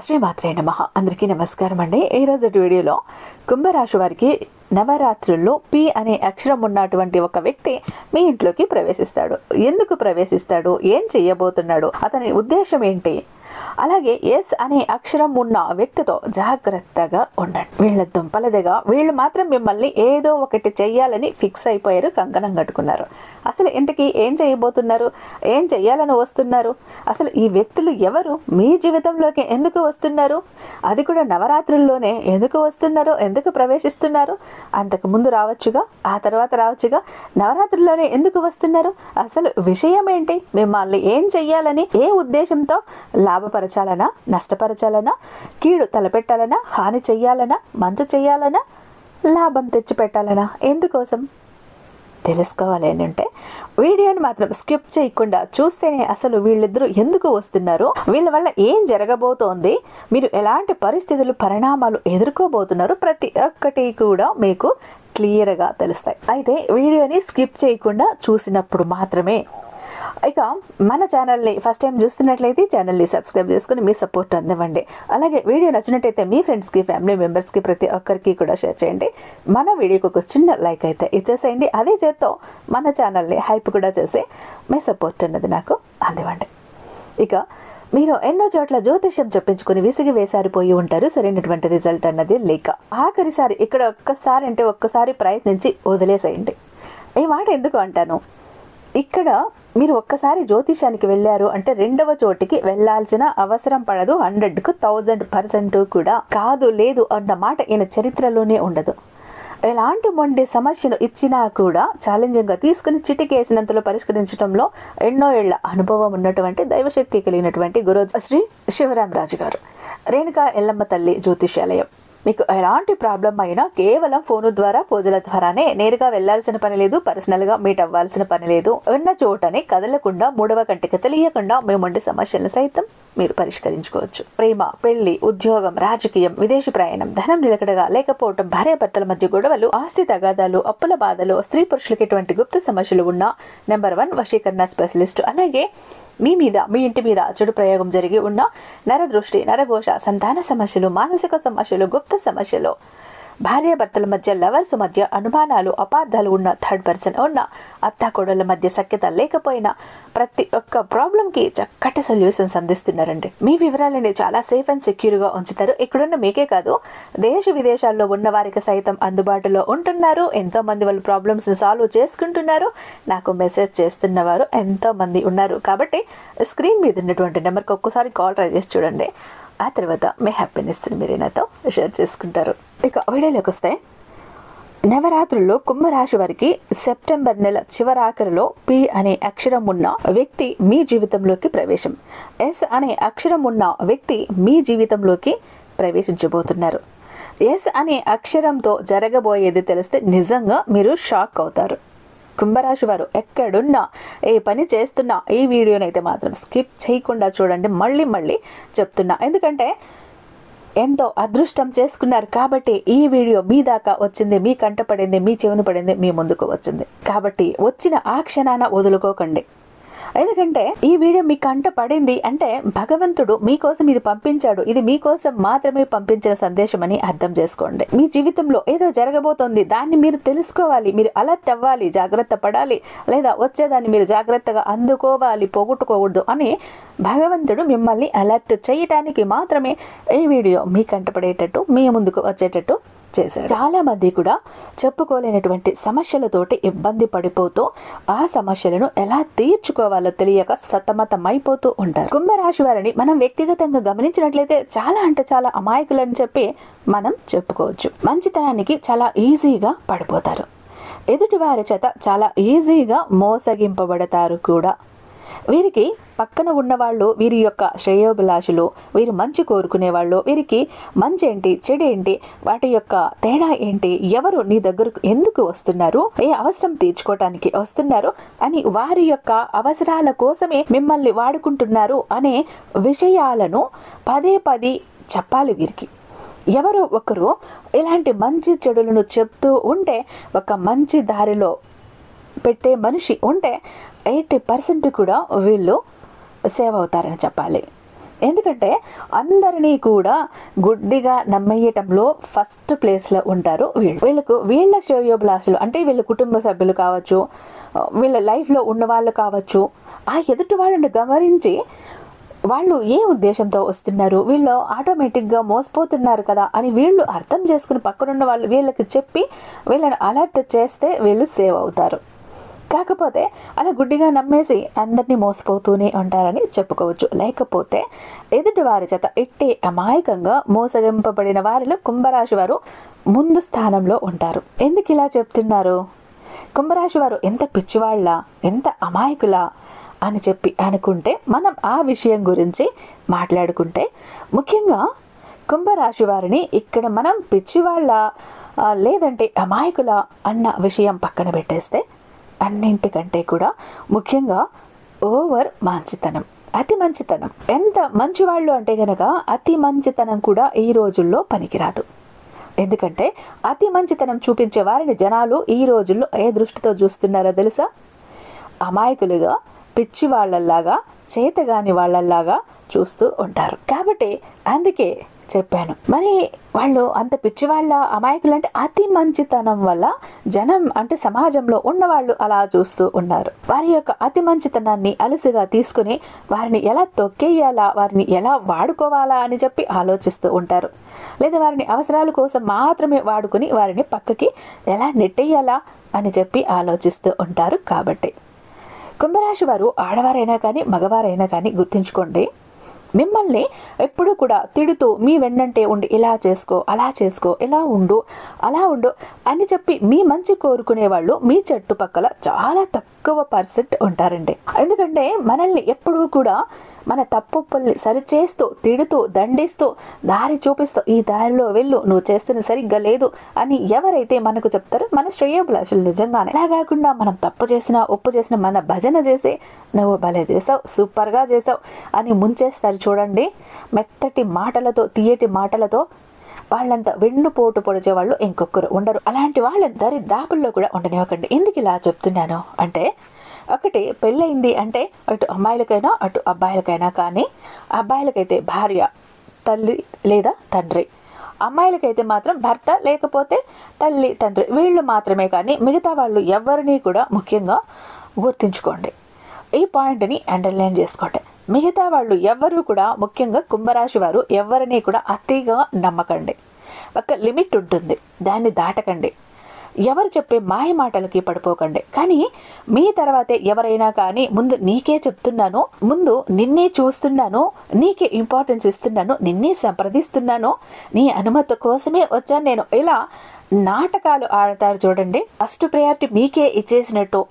శ్రీమాత్రే నమః. అందరికీ నమస్కారం అండి. ఈ రోజు వీడియోలో కుంభరాశి వారికి నవరాత్రుల్లో పి అనే అక్షరం ఉన్నటువంటి ఒక వ్యక్తి మీ ఇంట్లోకి ప్రవేశిస్తాడు. ఎందుకు ప్రవేశిస్తాడు, ఏం చేయబోతున్నాడు, అతని ఉద్దేశం ఏంటి, అలాగే ఎస్ అనే అక్షరం ఉన్న వ్యక్తితో జాగ్రత్తగా ఉండండి. వీళ్ళ దుంపలదిగా వీళ్ళు మాత్రం మిమ్మల్ని ఏదో ఒకటి చెయ్యాలని ఫిక్స్ అయిపోయారు, కంకణం కట్టుకున్నారు. అసలు ఇంతకీ ఏం చేయబోతున్నారు, ఏం చెయ్యాలని వస్తున్నారు, అసలు ఈ వ్యక్తులు ఎవరు, మీ జీవితంలోకి ఎందుకు వస్తున్నారు, అది కూడా నవరాత్రుల్లోనే ఎందుకు వస్తున్నారు, ఎందుకు ప్రవేశిస్తున్నారు, అంతకు ముందు రావచ్చుగా, ఆ తర్వాత రావచ్చుగా, నవరాత్రుల్లోనే ఎందుకు వస్తున్నారు, అసలు విషయం ఏంటి, మిమ్మల్ని ఏం చెయ్యాలని, ఏ ఉద్దేశంతో, లాభపరచాలనా, నష్టపరచాలనా, కీడు తలపెట్టాలనా, హాని చెయ్యాలనా, మంచు చెయ్యాలనా, లాభం తెచ్చిపెట్టాలనా, ఎందుకోసం తెలుసుకోవాలి అని అంటే వీడియోని మాత్రం స్కిప్ చేయకుండా చూస్తేనే అసలు వీళ్ళిద్దరూ ఎందుకు వస్తున్నారు, వీళ్ళ వల్ల ఏం జరగబోతోంది, మీరు ఎలాంటి పరిస్థితులు పరిణామాలు ఎదుర్కోబోతున్నారు, ప్రతి ఒక్కటి కూడా మీకు క్లియర్గా తెలుస్తాయి. అయితే వీడియోని స్కిప్ చేయకుండా చూసినప్పుడు మాత్రమే. ఇక మన ఛానల్ని ఫస్ట్ టైం చూస్తున్నట్లయితే ఛానల్ని సబ్స్క్రైబ్ చేసుకుని మీ సపోర్ట్ అందివ్వండి. అలాగే వీడియో నచ్చినట్టయితే మీ ఫ్రెండ్స్కి, ఫ్యామిలీ మెంబర్స్కి, ప్రతి ఒక్కరికి కూడా షేర్ చేయండి. మన వీడియోకి ఒక చిన్న లైక్ అయితే ఇచ్చేసేయండి. అదే చేత్తో మన ఛానల్ని హైప్ కూడా చేసి మీ సపోర్ట్ అన్నది నాకు అందివ్వండి. ఇక మీరు ఎన్నో చోట్ల జ్యోతిష్యం చెప్పించుకుని విసిగి వేసారిపోయి ఉంటారు, సరైనటువంటి రిజల్ట్ అన్నది లేక. ఆఖరిసారి ఇక్కడ ఒక్కసారి ప్రయత్నించి వదిలేసేయండి. ఈ మాట ఎందుకు అంటాను, ఇక్కడ మీరు ఒక్కసారి జ్యోతిషానికి వెళ్ళారు అంటే రెండవ చోటికి వెళ్ళాల్సిన అవసరం పడదు. 100కు 1000% కూడా కాదు, లేదు అన్న మాట ఈయన చరిత్రలోనే ఉండదు. ఎలాంటి మొండి సమస్యను ఇచ్చినా కూడా ఛాలెంజింగ్గా తీసుకుని చిటికేసినంతలో పరిష్కరించడంలో ఎన్నో ఏళ్ల అనుభవం ఉన్నటువంటి దైవశక్తి కలిగినటువంటి గురు శ్రీ శివరామరాజు గారు, రేణుకా ఎల్లమ్మ తల్లి జ్యోతిష్యాలయం. మీకు ఎలాంటి ప్రాబ్లం అయినా కేవలం ఫోను ద్వారా, పూజల ద్వారానే, నేరుగా వెళ్లాల్సిన పని లేదు, పర్సనల్గా మీట్ అవ్వాల్సిన పని లేదు. ఉన్న చోటనే కదలకుండా, మూడవ కంటికి తెలియకుండా మేముండే సమస్యలను సైతం మీరు పరిష్కరించుకోవచ్చు. ప్రేమ, పెళ్లి, ఉద్యోగం, రాజకీయం, విదేశీ ప్రయాణం, ధనం నిలకడగా లేకపోవటం, భార్యాభర్తల మధ్య గొడవలు, ఆస్తి తగాదాలు, అప్పుల బాధలు, స్త్రీ పురుషులకి ఎటువంటి గుప్త సమస్యలు ఉన్న నెంబర్ 1 వశీకరణ స్పెషలిస్ట్. అలాగే మీ ఇంటి మీద చెడు ప్రయోగం జరిగి ఉన్న నరదృష్టి, నరఘోష, సంతాన సమస్యలు, మానసిక సమస్యలు, గుప్త సమస్యలు, భార్యాభర్తల మధ్య, లవర్స్ మధ్య అనుమానాలు, అపార్థాలు ఉన్న, థర్డ్ పర్సన్ ఉన్న, అత్తాకోడళ్ళ మధ్య సఖ్యత లేకపోయినా ప్రతి ఒక్క ప్రాబ్లంకి చక్కటి సొల్యూషన్స్ అందిస్తున్నారండి. మీ వివరాలని చాలా సేఫ్ అండ్ సెక్యూర్గా ఉంచుతారు. ఇక్కడున్న మీకే కాదు, దేశ విదేశాల్లో ఉన్న వారికి సైతం అందుబాటులో ఉంటున్నారు. ఎంతోమంది వాళ్ళ ప్రాబ్లమ్స్ని సాల్వ్ చేసుకుంటున్నారు. నాకు మెసేజ్ చేస్తున్నవారు ఎంతోమంది ఉన్నారు. కాబట్టి స్క్రీన్ మీద ఉన్నటువంటి నెంబర్కి ఒక్కసారి కాల్ ట్రై చేసి చూడండి. ఆ తర్వాత మీ హ్యాపీనెస్ని మీరు నాతో షేర్ చేసుకుంటారు. ఇక వీడియోలోకి వస్తే, నవరాత్రుల్లో కుంభరాశి వారికి సెప్టెంబర్ నెల చివరాఖరిలో పి అనే అక్షరం ఉన్న వ్యక్తి మీ జీవితంలోకి ప్రవేశం, ఎస్ అనే అక్షరం ఉన్న వ్యక్తి మీ జీవితంలోకి ప్రవేశించబోతున్నారు. ఎస్ అనే అక్షరంతో జరగబోయేది తెలిస్తే నిజంగా మీరు షాక్ అవుతారు. కుంభరాశి వారు ఎక్కడున్నా, ఏ పని చేస్తున్నా ఈ వీడియోనైతే మాత్రం స్కిప్ చేయకుండా చూడండి. మళ్ళీ చెప్తున్నా, ఎందుకంటే ఎంతో అదృష్టం చేసుకున్నారు కాబట్టి ఈ వీడియో మీ దాకా వచ్చింది, మీ కంట పడింది, మీ చెవిన పడింది, మీ ముందుకు వచ్చింది. కాబట్టి వచ్చిన ఆ క్షణాన వదులుకోకండి. ఎందుకంటే ఈ వీడియో మీ కంట పడింది అంటే భగవంతుడు మీకోసం ఇది పంపించాడు, ఇది మీకోసం మాత్రమే పంపించిన సందేశం అని అర్థం చేసుకోండి. మీ జీవితంలో ఏదో జరగబోతోంది, దాన్ని మీరు తెలుసుకోవాలి, మీరు అలర్ట్ అవ్వాలి, జాగ్రత్త పడాలి, లేదా వచ్చేదాన్ని మీరు జాగ్రత్తగా అందుకోవాలి, పోగొట్టుకోకూడదు అని భగవంతుడు మిమ్మల్ని అలర్ట్ చేయడానికి మాత్రమే ఈ వీడియో మీ కంట పడేటట్టు, మీ ముందుకు వచ్చేటట్టు చేశారు. చాలా మంది కూడా చెప్పుకోలేనటువంటి సమస్యలతోటి ఇబ్బంది పడిపోతూ ఆ సమస్యలను ఎలా తీర్చుకోవాలో తెలియక సతమతమైపోతూ ఉంటారు. కుంభరాశి వారిని మనం వ్యక్తిగతంగా గమనించినట్లయితే చాలా అమాయకులని చెప్పి మనం చెప్పుకోవచ్చు. మంచితనానికి చాలా ఈజీగా పడిపోతారు. ఎదుటి వారి చేత చాలా ఈజీగా మోసగింపబడతారు కూడా. వీరికి పక్కన ఉన్నవాళ్ళు వీరి యొక్క శ్రేయోభిలాషులు, వీరు మంచి కోరుకునేవాళ్ళు, వీరికి మంచి ఏంటి, చెడు ఏంటి, వాటి యొక్క తేడా ఏంటి, ఎవరు నీ దగ్గరకు ఎందుకు వస్తున్నారు, ఏ అవసరం తీర్చుకోవటానికి వస్తున్నారు అని వారి యొక్క అవసరాల కోసమే మిమ్మల్ని వాడుకుంటున్నారు అనే విషయాలను పదే చెప్పాలి. వీరికి ఎవరో ఒకరు ఇలాంటి మంచి చెడులను చెప్తూ ఉంటే, ఒక మంచి దారిలో పెట్టే మనిషి ఉంటే 80% కూడా వీళ్ళు సేవ్ అవుతారని చెప్పాలి. ఎందుకంటే అందరినీ కూడా గుడ్డిగా నమ్మేయటంలో ఫస్ట్ ప్లేస్లో ఉంటారు వీళ్ళ శ్రేయోభిలాషులు అంటే వీళ్ళ కుటుంబ సభ్యులు కావచ్చు, వీళ్ళ లైఫ్లో ఉన్న వాళ్ళు కావచ్చు, ఆ ఎదుటి వాళ్ళని గమనించి వాళ్ళు ఏ ఉద్దేశంతో వస్తున్నారు, వీళ్ళు ఆటోమేటిక్గా మోసపోతున్నారు కదా అని వీళ్ళు అర్థం చేసుకుని పక్కనున్న వాళ్ళు వీళ్ళకి చెప్పి వీళ్ళని అలర్ట్ చేస్తే వీళ్ళు సేవ్ అవుతారు. కాకపోతే అలా గుడ్డిగా నమ్మేసి అందరినీ మోసపోతూనే ఉంటారని చెప్పుకోవచ్చు. లేకపోతే ఎదుటి వారి చేత ఇట్టే అమాయకంగా మోసగింపబడిన వారిలో కుంభరాశి వారు ముందు స్థానంలో ఉంటారు. ఎందుకు ఇలా చెప్తున్నారు? కుంభరాశి వారు ఎంత పిచ్చివాళ్ళ, ఎంత అమాయకులా అని చెప్పి అనుకుంటే మనం ఆ విషయం గురించి మాట్లాడుకుంటే, ముఖ్యంగా కుంభరాశి వారిని ఇక్కడ మనం పిచ్చివాళ్ళ లేదంటే అమాయకుల అన్న విషయం పక్కన పెట్టేస్తే, అన్నింటికంటే కూడా ముఖ్యంగా ఓవర్ మంచితనం, అతి మంచితనం. ఎంత మంచివాళ్ళు అంటే గనక అతి మంచితనం కూడా ఈ రోజుల్లో పనికిరాదు. ఎందుకంటే అతి మంచితనం చూపించే వారిని జనాలు ఈ రోజుల్లో ఏ దృష్టితో చూస్తున్నారో తెలుసా? అమాయకులుగా, పిచ్చి వాళ్ళలాగా, చేతగాని వాళ్ళలాగా చూస్తూ ఉంటారు. కాబట్టి అందుకే చెప్పాను, మరి వాళ్ళు అంత పిచ్చివాళ్ళ, అమాయకులు అంటే అతి మంచితనం వల్ల జనం అంటే సమాజంలో ఉన్నవాళ్ళు అలా చూస్తూ ఉన్నారు. వారి యొక్క అతి మంచితనాన్ని అలసిగా తీసుకుని వారిని ఎలా తొక్కేయాలా, వారిని ఎలా వాడుకోవాలా అని చెప్పి ఆలోచిస్తూ ఉంటారు. లేదా వారిని అవసరాల కోసం మాత్రమే వాడుకుని వారిని పక్కకి ఎలా నెట్టేయాలా అని చెప్పి ఆలోచిస్తూ ఉంటారు. కాబట్టి కుంభరాశి వారు ఆడవారైనా కానీ మగవారైనా కానీ గుర్తుంచుకోండి, మిమ్మల్ని ఎప్పుడు కూడా తిడుతూ మీ వెన్నంటే ఉండి ఇలా చేసుకో, అలా చేసుకో, ఇలా ఉండు, అలా ఉండు అని చెప్పి మీ మంచి కోరుకునే వాళ్ళు మీ చుట్టుపక్కల చాలా తక్కువ పర్సెంట్ ఉంటారండి. ఎందుకంటే మనల్ని ఎప్పుడూ కూడా మన తప్పుల్ని సరిచేస్తూ, తిడుతూ, దండిస్తూ, దారి చూపిస్తూ, ఈ దారిలో వెళ్ళు, నువ్వు చేస్తున్న సరిగ్గా లేదు అని ఎవరైతే మనకు చెప్తారో మన శ్రేయోభిలాషులు నిజంగానే. అలా కాకుండా మనం తప్పు చేసినా, ఒప్పు చేసినా మన భజన చేసి నువ్వు భలే చేసావు, సూపర్గా చేసావు అని ముంచేస్తారు చూడండి. మెత్తటి మాటలతో, తీయటి మాటలతో వాళ్ళంతా వెన్నుపోటు పొడిచే వాళ్ళు ఇంకొకరు ఉండరు. అలాంటి వాళ్ళందరి దాపుల్లో కూడా ఉండనివ్వకండి. ఎందుకు ఇలా చెప్తున్నాను అంటే, ఒకటి పెళ్ళయింది అంటే అటు అమ్మాయిలకైనా అటు అబ్బాయిలకైనా, కానీ అబ్బాయిలకైతే భార్య, తల్లి లేదా తండ్రి, అమ్మాయిలకైతే మాత్రం భర్త లేకపోతే తల్లి, తండ్రి, వీళ్ళు మాత్రమే. కానీ మిగతా వాళ్ళు ఎవరిని కూడా ముఖ్యంగా గుర్తుంచుకోండి, ఈ పాయింట్ని అండర్లైన్ చేసుకోండి. మిగతా వాళ్ళు ఎవరు కూడా ముఖ్యంగా కుంభరాశి వారు ఎవరిని కూడా అతిగా నమ్మకండి. ఒక లిమిట్ ఉంటుంది, దాన్ని దాటకండి. ఎవరు చెప్పే మాయ మాటలకి పడిపోకండి. కానీ మీ తర్వాతే ఎవరైనా కానీ ముందు నీకే చెప్తున్నాను, ముందు నిన్నే చూస్తున్నాను, నీకే ఇంపార్టెన్స్ ఇస్తున్నాను, నిన్నే సంప్రదిస్తున్నాను, నీ అనుమతి కోసమే వచ్చాను నేను, ఇలా నాటకాలు ఆడతారు చూడండి. ఫస్ట్ ప్రయారిటీ మీకే ఇచ్చేసినట్టు,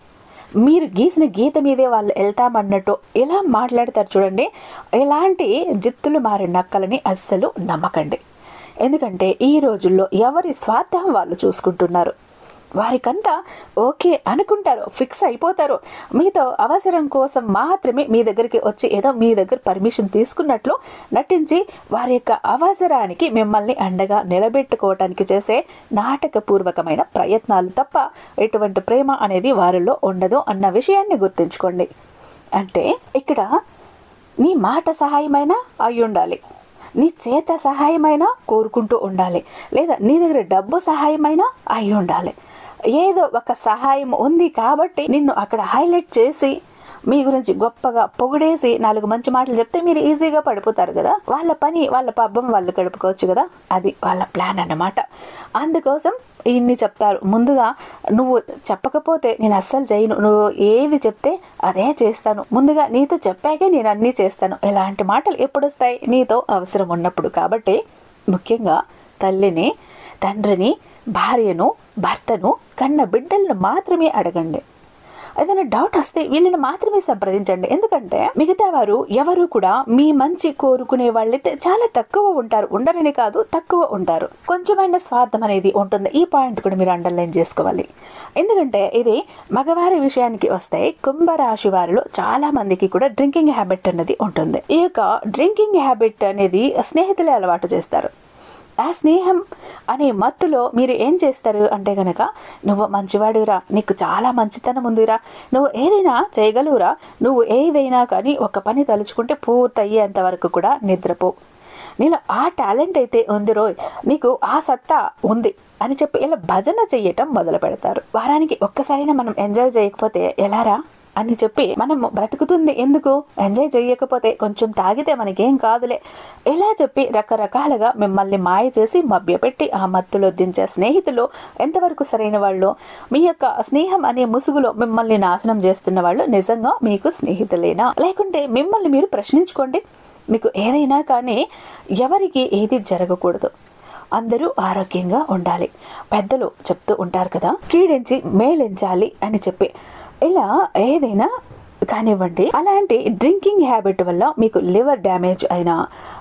మీరు గీసిన గీత మీదే వాళ్ళు వెళ్తామన్నట్టు ఇలా మాట్లాడతారు చూడండి. ఇలాంటి జిత్తులు మారి నక్కలని అస్సలు నమ్మకండి. ఎందుకంటే ఈ రోజుల్లో ఎవరి స్వార్థం వాళ్ళు చూసుకుంటున్నారు. వారికంతా ఓకే అనుకుంటారు, ఫిక్స్ అయిపోతారు. మీతో అవసరం కోసం మాత్రమే మీ దగ్గరికి వచ్చి ఏదో మీ దగ్గర పర్మిషన్ తీసుకున్నట్లు నటించి వారి యొక్క అవసరానికి మిమ్మల్ని అండగా నిలబెట్టుకోవటానికి చేసే నాటకపూర్వకమైన ప్రయత్నాలు తప్ప ఎటువంటి ప్రేమ అనేది వారిలో ఉండదు అన్న విషయాన్ని గుర్తుంచుకోండి. అంటే ఇక్కడ నీ మాట సహాయమైనా అయి ఉండాలి, నీ చేత సహాయమైనా కోరుకుంటూ ఉండాలి, లేదా నీ దగ్గర డబ్బు సహాయమైనా అయి ఉండాలి. ఏదో ఒక సహాయం ఉంది కాబట్టి నిన్ను అక్కడ హైలైట్ చేసి మీ గురించి గొప్పగా పొగిడేసి 4 మంచి మాటలు చెప్తే మీరు ఈజీగా పడిపోతారు కదా. వాళ్ళ పని, వాళ్ళ పబ్బం వాళ్ళు గడుపుకోవచ్చు కదా, అది వాళ్ళ ప్లాన్ అన్నమాట. అందుకోసం ఇన్ని చెప్తారు. ముందుగా నువ్వు చెప్పకపోతే నేను అస్సలు చేయను, నువ్వు ఏది చెప్తే అదే చేస్తాను, ముందుగా నీతో చెప్పాకే నేను అన్నీ చేస్తాను, ఇలాంటి మాటలు ఎప్పుడు వస్తాయి? నీతో అవసరం ఉన్నప్పుడు. కాబట్టి ముఖ్యంగా తల్లిని, తండ్రిని, భార్యను, భర్తను, కన్న బిడ్డలను మాత్రమే అడగండి. ఏదైనా డౌట్ వస్తే వీళ్ళని మాత్రమే సంప్రదించండి. ఎందుకంటే మిగతా వారు ఎవరు కూడా మీ మంచి కోరుకునే వాళ్ళైతే చాలా తక్కువ ఉంటారు. ఉండరని కాదు, తక్కువ ఉంటారు. కొంచెమైనా స్వార్థం అనేది ఉంటుంది. ఈ పాయింట్ కూడా మీరు అండర్లైన్ చేసుకోవాలి. ఎందుకంటే ఇది మగవారి విషయానికి వస్తే కుంభరాశి వారిలో చాలా మందికి కూడా డ్రింకింగ్ హ్యాబిట్ అనేది ఉంటుంది. ఈ యొక్క డ్రింకింగ్ హ్యాబిట్ అనేది స్నేహితులే అలవాటు చేస్తారు. ఆ స్నేహం అనే మత్తులో మీరు ఏం చేస్తారు అంటే కనుక, నువ్వు మంచివాడివిరా, నీకు చాలా మంచితనం ఉందిరా, నువ్వు ఏదైనా చేయగలువురా, నువ్వు ఏదైనా కానీ ఒక పని తలుచుకుంటే పూర్తయ్యేంత వరకు కూడా నిద్రపో, నీలో ఆ టాలెంట్ అయితే ఉంది రోయ్, నీకు ఆ సత్తా ఉంది అని చెప్పి ఇలా భజన చెయ్యటం మొదలు పెడతారు. వారానికి ఒక్కసారైనా మనం ఎంజాయ్ చేయకపోతే ఎలారా అని చెప్పి, మనం బ్రతుకుతుంది ఎందుకు, ఎంజాయ్ చేయకపోతే కొంచెం తాగితే మనకేం కాదులే, ఇలా చెప్పి రకరకాలుగా మిమ్మల్ని మాయ చేసి మభ్యపెట్టి ఆ మత్తులో దించే స్నేహితులు ఎంతవరకు సరైన వాళ్ళు? మీ యొక్క స్నేహం అనే ముసుగులో మిమ్మల్ని నాశనం చేస్తున్న వాళ్ళు నిజంగా మీకు స్నేహితులేనా? లేకుంటే మిమ్మల్ని మీరు ప్రశ్నించుకోండి. మీకు ఏదైనా కానీ ఎవరికి ఏది జరగకూడదు, అందరూ ఆరోగ్యంగా ఉండాలి. పెద్దలు చెప్తూ ఉంటారు కదా, కీడించి మేలించాలి అని చెప్పి. ఇలా ఏదైనా కానివ్వండి, అలాంటి డ్రింకింగ్ హ్యాబిట్ వల్ల మీకు లివర్ డ్యామేజ్ అయినా,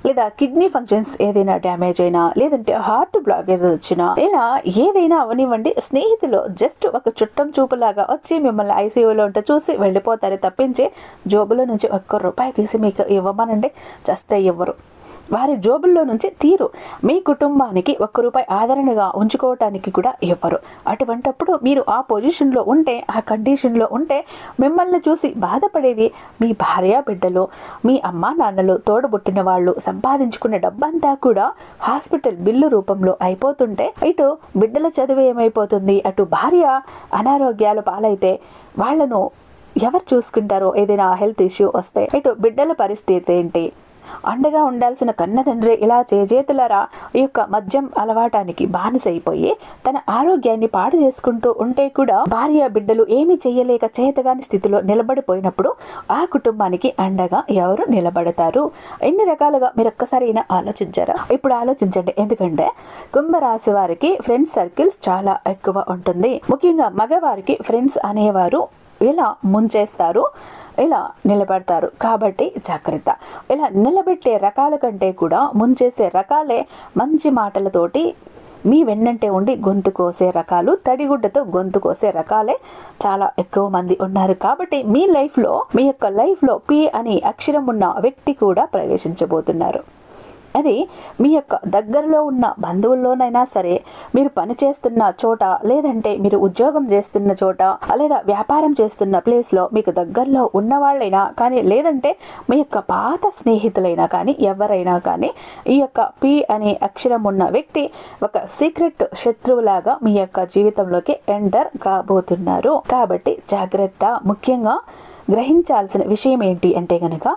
లేదా కిడ్నీ ఫంక్షన్స్ ఏదైనా డ్యామేజ్ అయినా, లేదంటే హార్ట్ బ్లాకేజ్ వచ్చినా, ఇలా ఏదైనా అవనివ్వండి, స్నేహితులు జస్ట్ ఒక చుట్టం చూపులాగా వచ్చి మిమ్మల్ని ఐసీయూలో ఉంటే చూసి వెళ్ళిపోతారు తప్పించి జోబులో నుంచి ₹1 తీసి మీకు ఇవ్వమనండి చస్తే ఇవ్వరు. వారి జోబుల్లో నుంచి తీరు మీ కుటుంబానికి ₹1 ఆదరణగా ఉంచుకోవటానికి కూడా ఇవ్వరు. అటువంటప్పుడు మీరు ఆ పొజిషన్లో ఉంటే, ఆ కండిషన్లో ఉంటే, మిమ్మల్ని చూసి బాధపడేది మీ భార్య బిడ్డలు, మీ అమ్మా నాన్నలు, తోడబుట్టిన వాళ్ళు సంపాదించుకునే డబ్బంతా కూడా హాస్పిటల్ బిల్లు రూపంలో అయిపోతుంటే, ఇటు బిడ్డల చదువు ఏమైపోతుంది, అటు భార్య అనారోగ్యాల పాలైతే వాళ్లను ఎవరు చూసుకుంటారో, ఏదైనా హెల్త్ ఇష్యూ వస్తే ఇటు బిడ్డల పరిస్థితి ఏంటి? అండగా ఉండాల్సిన కన్న తండ్రి ఇలా చేజేతులరా ఈ యొక్క మద్యం అలవాటానికి బానిసైపోయి తన ఆరోగ్యాన్ని పాడు చేసుకుంటూ ఉంటే కూడా భార్య బిడ్డలు ఏమీ చేయలేక చేతగాని స్థితిలో నిలబడిపోయినప్పుడు ఆ కుటుంబానికి అండగా ఎవరు నిలబడతారు? ఎన్ని రకాలుగా మీరు ఒక్కసారైనా ఆలోచించారా? ఇప్పుడు ఆలోచించండి. ఎందుకంటే కుంభరాశి వారికి ఫ్రెండ్స్ సర్కిల్స్ చాలా ఎక్కువ ఉంటుంది. ముఖ్యంగా మగవారికి ఫ్రెండ్స్ అనేవారు ఇలా ముంచేస్తారు, ఇలా నిలబెడతారు. కాబట్టి జాగ్రత్త. ఇలా నిలబెట్టే రకాల కంటే కూడా ముంచేసే రకాలే మంచి మాటలతోటి మీ వెన్నంటే ఉండి గొంతు కోసే రకాలు, తడిగుడ్డతో గొంతు కోసే రకాలే చాలా ఎక్కువ మంది ఉన్నారు. కాబట్టి మీ లైఫ్లో, మీ యొక్క లైఫ్లో పి అనే అక్షరం ఉన్న వ్యక్తి కూడా ప్రవేశించబోతున్నారు. అది మీ యొక్క దగ్గరలో ఉన్న బంధువుల్లోనైనా సరే, మీరు పనిచేస్తున్న చోట, లేదంటే మీరు ఉద్యోగం చేస్తున్న చోట, లేదా వ్యాపారం చేస్తున్న ప్లేస్లో మీకు దగ్గరలో ఉన్న వాళ్ళైనా కానీ, లేదంటే మీ యొక్క పాత స్నేహితులైనా కానీ, ఎవరైనా కానీ ఈ యొక్క పి అనే అక్షరం ఉన్న వ్యక్తి ఒక సీక్రెట్ శత్రువులాగా మీ యొక్క జీవితంలోకి ఎంటర్ కాబోతున్నారు. కాబట్టి జాగ్రత్త. ముఖ్యంగా గ్రహించాల్సిన విషయం ఏంటి అంటే గనక,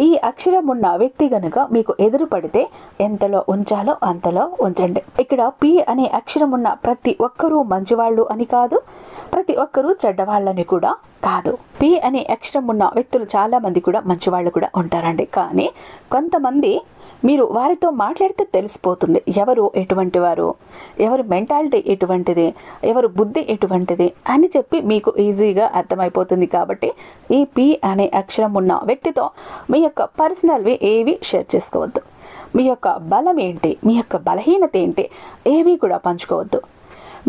ఈ అక్షరం ఉన్న వ్యక్తి గనక మీకు ఎదురు పడితే ఎంతలో ఉంచాలో అంతలో ఉంచండి. ఇక్కడ పి అనే అక్షరం ఉన్న ప్రతి ఒక్కరూ మంచివాళ్ళు అని కాదు, ప్రతి ఒక్కరూ చెడ్డవాళ్ళని కూడా కాదు. పి అనే అక్షరం ఉన్న వ్యక్తులు చాలా మంది కూడా మంచివాళ్ళు కూడా ఉంటారండి. కానీ కొంతమంది మీరు వారితో మాట్లాడితే తెలిసిపోతుంది ఎవరు ఎటువంటి వారు, ఎవరి మెంటాలిటీ ఎటువంటిది, ఎవరు బుద్ధి ఎటువంటిది అని చెప్పి మీకు ఈజీగా అర్థమైపోతుంది. కాబట్టి ఈ పి అనే అక్షరం ఉన్న వ్యక్తితో మీ యొక్క పర్సనల్వి ఏవి షేర్ చేసుకోవద్దు. మీ యొక్క బలం ఏంటి, మీ యొక్క బలహీనత ఏంటి ఏవి కూడా పంచుకోవద్దు.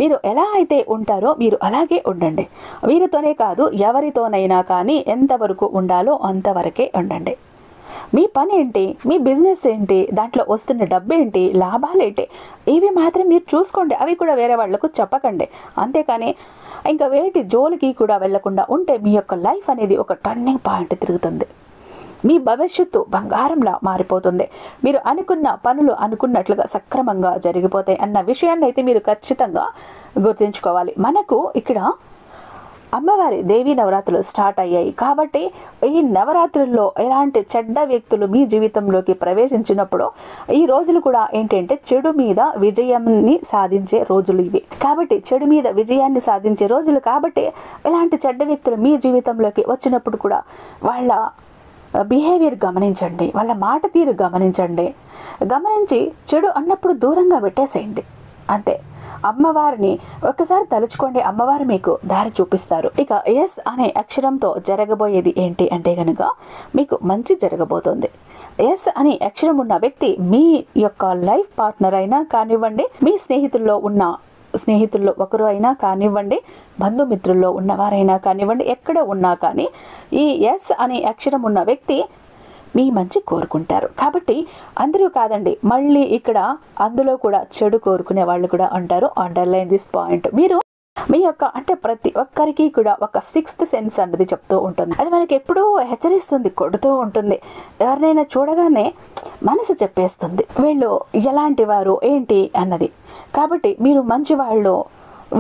మీరు ఎలా అయితే ఉంటారో మీరు అలాగే ఉండండి. వీరితోనే కాదు, ఎవరితోనైనా కానీ ఎంతవరకు ఉండాలో అంతవరకే ఉండండి. మీ పని ఏంటి, మీ బిజినెస్ ఏంటి, దాంట్లో వస్తున్న డబ్బు ఏంటి, లాభాలేంటి, ఇవి మాత్రం మీరు చూసుకోండి. అవి కూడా వేరే వాళ్లకు చెప్పకండి. అంతేకాని ఇంకా వేటి జోలికి కూడా వెళ్లకుండా ఉంటే మీ యొక్క లైఫ్ అనేది ఒక టర్నింగ్ పాయింట్ తిరుగుతుంది. మీ భవిష్యత్తు బంగారంలా మారిపోతుంది. మీరు అనుకున్న పనులు అనుకున్నట్లుగా సక్రమంగా జరిగిపోతాయి అన్న విషయాన్ని అయితే మీరు ఖచ్చితంగా గుర్తుంచుకోవాలి. మనకు ఇక్కడ అమ్మవారి దేవీ నవరాత్రులు స్టార్ట్ అయ్యాయి. కాబట్టి ఈ నవరాత్రుల్లో ఎలాంటి చెడ్డ వ్యక్తులు మీ జీవితంలోకి ప్రవేశించినప్పుడు ఈ రోజులు కూడా ఏంటంటే చెడు మీద విజయాన్ని సాధించే రోజులు ఇవి. కాబట్టి చెడు మీద విజయాన్ని సాధించే రోజులు. కాబట్టి ఇలాంటి చెడ్డ వ్యక్తులు మీ జీవితంలోకి వచ్చినప్పుడు కూడా వాళ్ళ బిహేవియర్ గమనించండి, వాళ్ళ మాట తీరు గమనించండి. గమనించి చెడు అన్నప్పుడు దూరంగా పెట్టేసేయండి. అంతే. అమ్మవారిని ఒకసారి తలుచుకోండి, అమ్మవారు మీకు దారి చూపిస్తారు. ఇక ఎస్ అనే అక్షరంతో జరగబోయేది ఏంటి అంటే కనుక మీకు మంచి జరగబోతోంది. ఎస్ అనే అక్షరం ఉన్న వ్యక్తి మీ యొక్క లైఫ్ పార్ట్నర్ అయినా కానివ్వండి, మీ స్నేహితుల్లో ఒకరు అయినా కానివ్వండి, బంధుమిత్రుల్లో ఉన్నవారైనా కానివ్వండి, ఎక్కడ ఉన్నా కానీ ఈ ఎస్ అనే అక్షరం ఉన్న వ్యక్తి మీ మంచి కోరుకుంటారు. కాబట్టి అందరూ కాదండి, మళ్ళీ ఇక్కడ అందులో కూడా చెడు కోరుకునే వాళ్ళు కూడా ఉంటారు. Underline this point. మీరు మీ యొక్క అంటే ప్రతి ఒక్కరికి కూడా ఒక సిక్స్త్ సెన్స్ అన్నది చెప్తూ ఉంటుంది. అది మనకి ఎప్పుడూ హెచ్చరిస్తుంది, కొడుతూ ఉంటుంది. ఎవరినైనా చూడగానే మనసు చెప్పేస్తుంది వీళ్ళు ఎలాంటి వారు ఏంటి అన్నది. కాబట్టి మీరు మంచివాళ్ళు,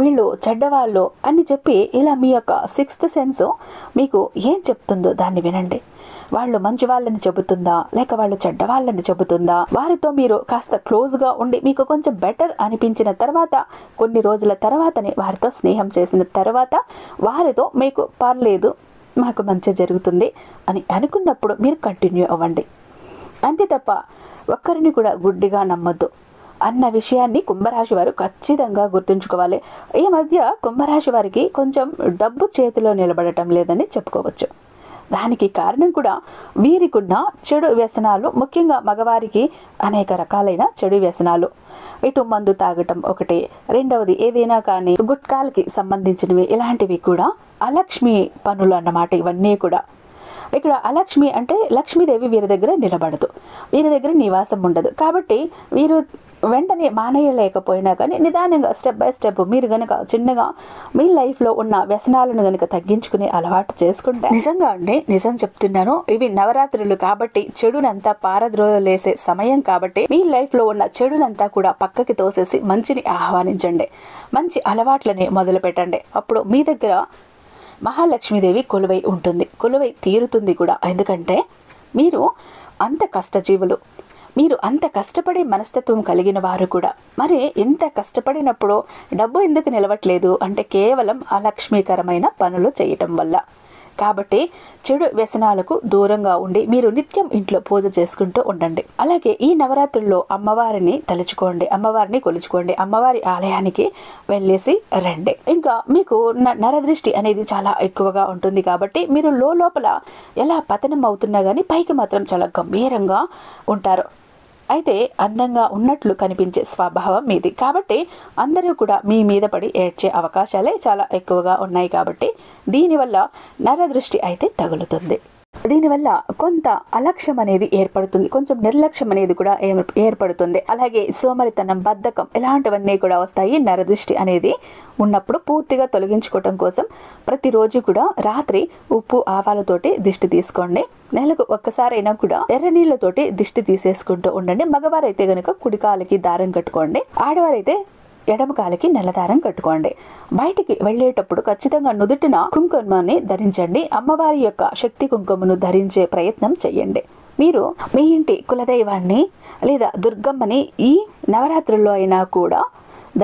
వీళ్ళు చెడ్డవాళ్ళు అని చెప్పి ఇలా మీ యొక్క సిక్స్త్ సెన్స్ మీకు ఏం చెప్తుందో దాన్ని వినండి. వాళ్ళు మంచి వాళ్ళని చెబుతుందా లేక వాళ్ళు చెడ్డ వాళ్ళని చెబుతుందా? వారితో మీరు కాస్త క్లోజ్గా ఉండి మీకు కొంచెం బెటర్ అనిపించిన తర్వాత, కొన్ని రోజుల తర్వాతనే వారితో స్నేహం చేసిన తర్వాత వారితో మీకు పర్లేదు, మాకు మంచి జరుగుతుంది అని అనుకున్నప్పుడు మీరు కంటిన్యూ అవ్వండి. అంతే తప్ప ఒక్కరిని కూడా గుడ్డిగా నమ్మొద్దు అన్న విషయాన్ని కుంభరాశి వారు ఖచ్చితంగా గుర్తుంచుకోవాలి. ఈ మధ్య కుంభరాశి వారికి కొంచెం డబ్బు చేతిలో నిలబడటం లేదని చెప్పుకోవచ్చు. దానికి కారణం కూడా వీరికున్న చెడు వ్యసనాలు, ముఖ్యంగా మగవారికి అనేక రకాలైన చెడు వ్యసనాలు. ఇటు మందు తాగటం ఒకటి, రెండవది ఏదైనా కానీ గుట్కాలకి సంబంధించినవి, ఇలాంటివి కూడా అలక్ష్మి పనులు అన్నమాట. ఇవన్నీ కూడా ఇక్కడ అలక్ష్మి అంటే లక్ష్మీదేవి వీరి దగ్గర నిలబడదు, వీరి దగ్గర నివాసం ఉండదు. కాబట్టి వీరు వెంటనే మానేయలేకపోయినా కానీ నిదానంగా స్టెప్ బై స్టెప్ మీరు గనక చిన్నగా మీ లైఫ్లో ఉన్న వ్యసనాలను గనక తగ్గించుకునే అలవాటు చేసుకుంటే, నిజంగా అండి నిజం చెప్తున్నాను, ఇవి నవరాత్రులు కాబట్టి చెడునంతా పారద్రోలేసే సమయం కాబట్టి మీ లైఫ్లో ఉన్న చెడునంతా కూడా పక్కకి తోసేసి మంచిని ఆహ్వానించండి, మంచి అలవాట్లని మొదలు పెట్టండి. అప్పుడు మీ దగ్గర మహాలక్ష్మీదేవి కొలువై ఉంటుంది, కొలువై తీరుతుంది కూడా. ఎందుకంటే మీరు అంత కష్టజీవులు, మీరు అంత కష్టపడే మనస్తత్వం కలిగిన వారు కూడా. మరి ఇంత కష్టపడినప్పుడు డబ్బు ఎందుకు నిలవట్లేదు అంటే కేవలం అలక్ష్మీకరమైన పనులు చేయటం వల్ల. కాబట్టి చెడు వ్యసనాలకు దూరంగా ఉండి మీరు నిత్యం ఇంట్లో పూజ చేసుకుంటూ ఉండండి. అలాగే ఈ నవరాత్రుల్లో అమ్మవారిని తలుచుకోండి, అమ్మవారిని కొలుచుకోండి, అమ్మవారి ఆలయానికి వెళ్ళేసి రండి. ఇంకా మీకు నరదృష్టి అనేది చాలా ఎక్కువగా ఉంటుంది కాబట్టి మీరు లోపల ఎలా పతనం అవుతున్నా కానీ పైకి మాత్రం చాలా గంభీరంగా ఉంటారు. అయితే అందంగా ఉన్నట్లు కనిపించే స్వభావం మీది. కాబట్టి అందరూ కూడా మీ మీద పడి ఏడ్చే అవకాశాలే చాలా ఎక్కువగా ఉన్నాయి. కాబట్టి దీనివల్ల నరదృష్టి అయితే తగులుతుంది. దీనివల్ల కొంత అలక్ష్యం అనేది ఏర్పడుతుంది, కొంచెం నిర్లక్ష్యం అనేది కూడా ఏర్పడుతుంది. అలాగే సోమరితనం, బద్ధకం ఇలాంటివన్నీ కూడా వస్తాయి. నరదృష్టి అనేది ఉన్నప్పుడు పూర్తిగా తొలగించుకోవటం కోసం ప్రతిరోజు కూడా రాత్రి ఉప్పు ఆవాలతోటి దిష్టి తీసుకోండి. నెలకు ఒక్కసారైనా కూడా ఎర్ర నీళ్లతోటి దిష్టి తీసేసుకుంటూ ఉండండి. మగవారైతే గనుక కుడికాలకి దారం కట్టుకోండి, ఆడవారైతే ఎడమ కాలికి నల్లదారం కట్టుకోండి. బయటికి వెళ్ళేటప్పుడు ఖచ్చితంగా నుదుటిన కుంకుమని ధరించండి. అమ్మవారి యొక్క శక్తి కుంకుమను ధరించే ప్రయత్నం చేయండి. మీరు మీ ఇంటి కులదైవాన్ని లేదా దుర్గమ్మని ఈ నవరాత్రుల్లో అయినా కూడా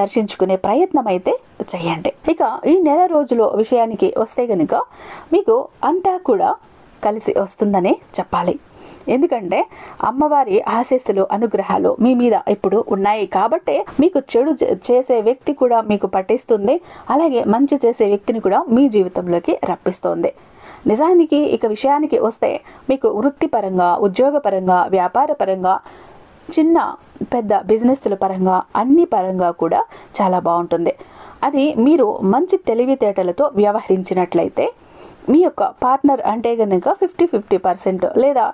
దర్శించుకునే ప్రయత్నం అయితే చేయండి. ఇక ఈ నెల రోజుల విషయానికి వస్తే గనుక మీకు అంతా కూడా కలిసి వస్తుందనే చెప్పాలి. ఎందుకంటే అమ్మవారి ఆశీస్సులు, అనుగ్రహాలు మీ మీద ఇప్పుడు ఉన్నాయి. కాబట్టి మీకు చెడు చేసే వ్యక్తి కూడా మీకు పట్టిస్తుంది, అలాగే మంచి చేసే వ్యక్తిని కూడా మీ జీవితంలోకి రప్పిస్తుంది. నిజానికి ఇక విషయానికి వస్తే మీకు వృత్తిపరంగా, ఉద్యోగపరంగా, వ్యాపార పరంగా, చిన్న పెద్ద బిజినెస్ల పరంగా, అన్ని పరంగా కూడా చాలా బాగుంటుంది. అది మీరు మంచి తెలివితేటలతో వ్యవహరించినట్లయితే మీ యొక్క పార్ట్నర్ అంటే కనుక 50-50% లేదా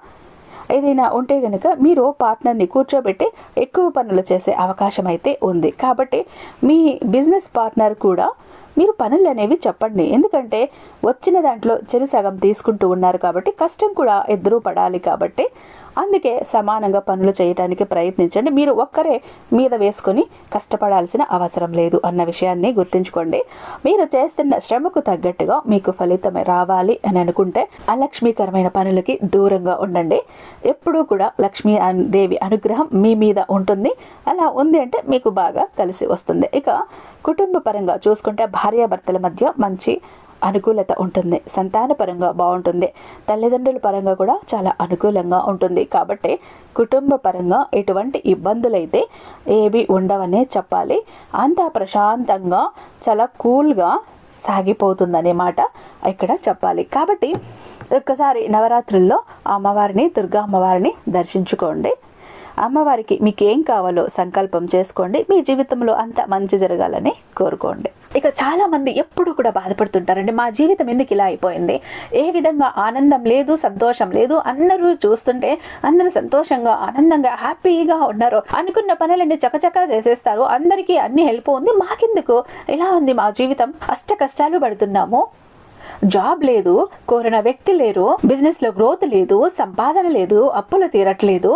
ఏదైనా ఉంటే కనుక మీరు పార్ట్నర్ని కూర్చోబెట్టి ఎక్కువ పనులు చేసే అవకాశం అయితే ఉంది. కాబట్టి మీ బిజినెస్ పార్ట్నర్ కూడా మీరు పనులు అనేవి చెప్పండి. ఎందుకంటే వచ్చిన దాంట్లో చెరి సగం తీసుకుంటూ ఉన్నారు కాబట్టి కష్టం కూడా ఎదురు పడాలి. కాబట్టి అందుకే సమానంగా పనులు చేయడానికి ప్రయత్నించండి. మీరు ఒక్కరే మీద వేసుకొని కష్టపడాల్సిన అవసరం లేదు అన్న విషయాన్ని గుర్తుంచుకోండి. మీరు చేస్తున్న శ్రమకు తగ్గట్టుగా మీకు ఫలితం రావాలి అని అనుకుంటే అలక్ష్మీకరమైన పనులకి దూరంగా ఉండండి. ఎప్పుడూ కూడా లక్ష్మీ దేవి అనుగ్రహం మీ మీద ఉంటుంది. అలా ఉంది అంటే మీకు బాగా కలిసి వస్తుంది. ఇక కుటుంబ పరంగా చూసుకుంటే భార్యాభర్తల మధ్య మంచి అనుకూలత ఉంటుంది, సంతాన పరంగా బాగుంటుంది, తల్లిదండ్రుల పరంగా కూడా చాలా అనుకూలంగా ఉంటుంది. కాబట్టి కుటుంబ పరంగా ఎటువంటి ఇబ్బందులైతే ఏవి ఉండవనే చెప్పాలి. అంతా ప్రశాంతంగా చాలా కూల్గా సాగిపోతుందనే మాట ఇక్కడ చెప్పాలి. కాబట్టి ఒక్కసారి నవరాత్రుల్లో అమ్మవారిని, దుర్గా అమ్మవారిని దర్శించుకోండి. అమ్మవారికి మీకు ఏం కావాలో సంకల్పం చేసుకోండి. మీ జీవితంలో అంతా మంచి జరగాలని కోరుకోండి. ఇక చాలా మంది ఎప్పుడు కూడా బాధపడుతుంటారండి, మా జీవితం ఎందుకు ఇలా అయిపోయింది, ఏ విధంగా ఆనందం లేదు, సంతోషం లేదు, అందరూ చూస్తుంటే అందరూ సంతోషంగా ఆనందంగా హ్యాపీగా ఉన్నారు, అనుకున్న పనులన్నీ చకచకా చేసేస్తారు, అందరికీ అన్ని హెల్ప్ ఉంది, మాకెందుకు ఇలా ఉంది మా జీవితం, అష్ట కష్టాలు పడుతున్నాము, జాబ్ లేదు, కోరిన వ్యక్తి లేరు, బిజినెస్ లో గ్రోత్ లేదు, సంపాదన లేదు, అప్పులు తీరట్లేదు,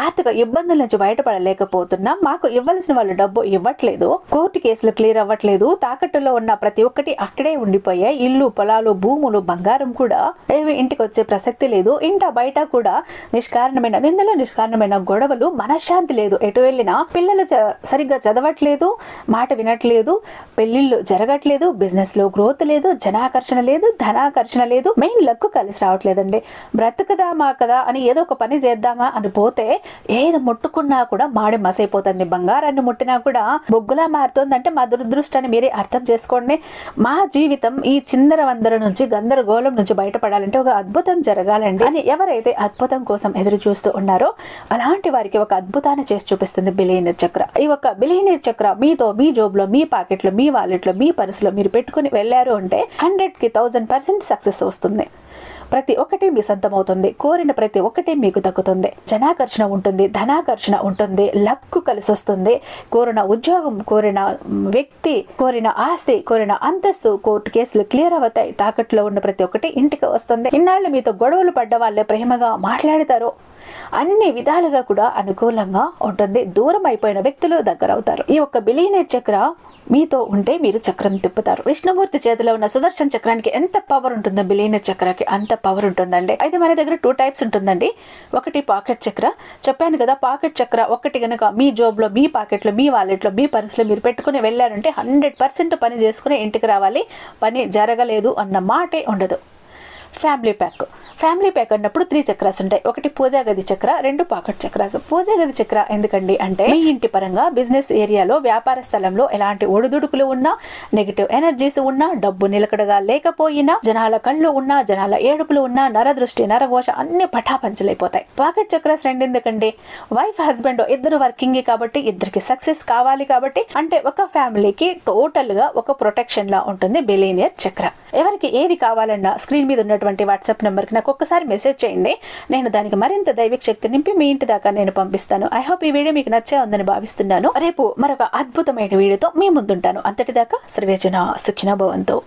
ఆర్థిక ఇబ్బందుల నుంచి బయటపడలేకపోతున్నాం, మాకు ఇవ్వాల్సిన వాళ్ళు డబ్బు ఇవ్వట్లేదు, కోర్టు కేసులు క్లియర్ అవ్వట్లేదు, తాకట్టులో ఉన్న ప్రతి ఒక్కటి అక్కడే ఉండిపోయాయి, ఇల్లు పొలాలు భూములు బంగారం కూడా ఏవి ఇంటికి వచ్చే ప్రసక్తి లేదు, ఇంట బయట కూడా నిష్కారణమైన నిందలు, నిష్కారణమైన గొడవలు, మనశ్శాంతి లేదు, ఎటు వెళ్ళినా పిల్లలు సరిగ్గా చదవట్లేదు, మాట వినట్లేదు, పెళ్లిళ్ళు జరగట్లేదు, బిజినెస్ లో గ్రోత్ లేదు, జనాకర్షణ లేదు, ధనాకర్షణ లేదు, మెయిన్ లక్ కలిసి రావట్లేదండి. బ్రతుకుదామా కదా అని ఏదో ఒక పని చేద్దామా అని పోతే ఏది ముట్టుకున్నా కూడా మాడి మసైపోతుంది, బంగారాన్ని ముట్టినా కూడా బొగ్గులా మారుతుందంటే మా దురదృష్టాన్ని మీరే అర్థం చేసుకోండి. మా జీవితం ఈ చిందర వందర నుంచి గందరగోళం నుంచి బయటపడాలంటే ఒక అద్భుతం జరగాలండి అని ఎవరైతే అద్భుతం కోసం ఎదురు చూస్తూ ఉన్నారో అలాంటి వారికి ఒక అద్భుతాన్ని చేసి చూపిస్తుంది బిలియనీర్ చక్ర. ఈ ఒక బిలియనీర్ చక్ర మీతో మీ జోబులో, మీ పాకెట్లో, మీ వాలెట్లో, మీ పర్సులో మీరు పెట్టుకుని వెళ్ళారు అంటే 100కి 1000% సక్సెస్ వస్తుంది. ప్రతి ఒక్కటి మీ సొంతమవుతుంది, కోరిన ప్రతి ఒక్కటి మీకు దక్కుతుంది, జనాకర్షణ ఉంటుంది, ధనాకర్షణ ఉంటుంది, లక్కు కలిసి వస్తుంది, కోరిన ఉద్యోగం, కోరిన వ్యక్తి, కోరిన ఆస్తి, కోరిన అంతస్తు, కోర్టు కేసులు క్లియర్ అవుతాయి, తాకట్లో ఉన్న ప్రతి ఒక్కటి ఇంటికి వస్తుంది, ఇన్నాళ్ళు మీతో గొడవలు పడ్డ వాళ్ళే ప్రేమగా మాట్లాడతారు, అన్ని విధాలుగా కూడా అనుకూలంగా ఉంటుంది, దూరం అయిపోయిన వ్యక్తులు దగ్గర అవుతారు. ఈ ఒక్క బిలియనీర్ చక్ర మీతో ఉంటే మీరు చక్రం తిప్పుతారు. విష్ణుమూర్తి చేతిలో ఉన్న సుదర్శన చక్రానికి ఎంత పవర్ ఉంటుందో బిలియనీర్ చక్రకి అంత పవర్ ఉంటుందండి. అయితే మన దగ్గర 2 టైప్స్ ఉంటుందండి. ఒకటి పాకెట్ చక్ర, చెప్పాను కదా, పాకెట్ చక్ర ఒకటి కనుక మీ జోబులో, మీ పాకెట్లో, మీ వాలెట్లో, మీ పర్సులో మీరు పెట్టుకుని వెళ్ళారంటే 100% పని చేసుకుని ఇంటికి రావాలి, పని జరగలేదు అన్న మాటే ఉండదు. ఫ్యామిలీ ప్యాక్ అన్నప్పుడు 3 చక్రాస్ ఉంటాయి. ఒకటి పూజా గది చక్ర, 2 పాకెట్ చక్రాస్. పూజా గది చక్ర ఎందుకండి అంటే మీ ఇంటి పరంగా, బిజినెస్ ఏరియాలో, వ్యాపార స్థలంలో ఎలాంటి ఒడిదుడుకులు ఉన్నా, నెగిటివ్ ఎనర్జీస్ ఉన్నా, డబ్బు నిలకడగా లేకపోయినా, జనాల కళ్ళు ఉన్నా, జనాల ఏడుపులు ఉన్నా, నరదృష్టి, నరఘోష అన్ని పటాపంచలైపోతాయి. పాకెట్ చక్రాస్ 2 ఎందుకండి, వైఫ్ హస్బెండ్ ఇద్దరు వర్కింగ్ కాబట్టి, ఇద్దరికి సక్సెస్ కావాలి కాబట్టి, అంటే ఒక ఫ్యామిలీకి టోటల్ గా ఒక ప్రొటెక్షన్ లా ఉంటుంది బిలియనీర్ చక్ర. ఎవరికి ఏది కావాలన్నా స్క్రీన్ మీద ఉన్నటువంటి వాట్సాప్ నెంబర్ కి నాకు ఒక్కసారి మెసేజ్ చేయండి, నేను దానికి మరింత దైవిక శక్తి నింపి మీ ఇంటి దాకా నేను పంపిస్తాను. ఐ హోప్ ఈ వీడియో మీకు నచ్చే ఉందని భావిస్తున్నాను. రేపు మరొక అద్భుతమైన వీడియోతో మీ ముందుంటాను. అంతటిదాకా సర్వేజన సుఖినో భవంతు.